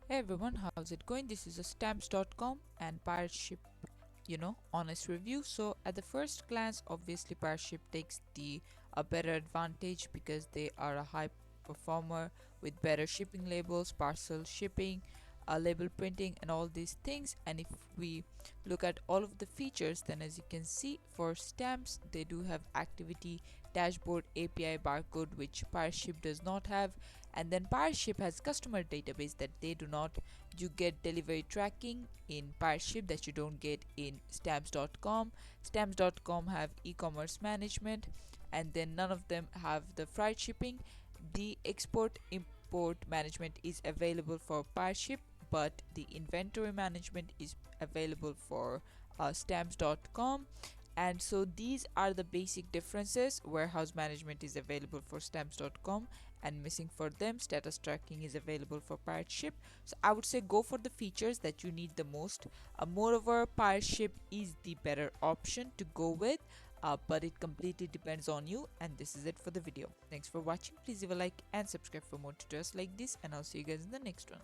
Hey everyone, how's it going? This is a stamps.com and Pirate honest review. So at the first glance, obviously Pirate takes the a better advantage because they are a high performer with better shipping labels, parcel shipping, label printing and all these things. And if we look at all of the features, then as you can see, for stamps they do have activity dashboard, API, barcode, which Pirate does not have. And then Pirate has customer database that they do not. You get delivery tracking in Pirate that you don't get in stamps.com. Stamps.com have e-commerce management, and then none of them have the freight shipping. The export import management is available for Pirate, but the inventory management is available for stamps.com. And so these are the basic differences. Warehouse management is available for stamps.com and missing for them. Status tracking is available for Pirate. So I would say go for the features that you need the most. Moreover, Pirate is the better option to go with, but it completely depends on you. And this is it for the video. Thanks for watching. Please leave a like and subscribe for more tutorials like this, and I'll see you guys in the next one.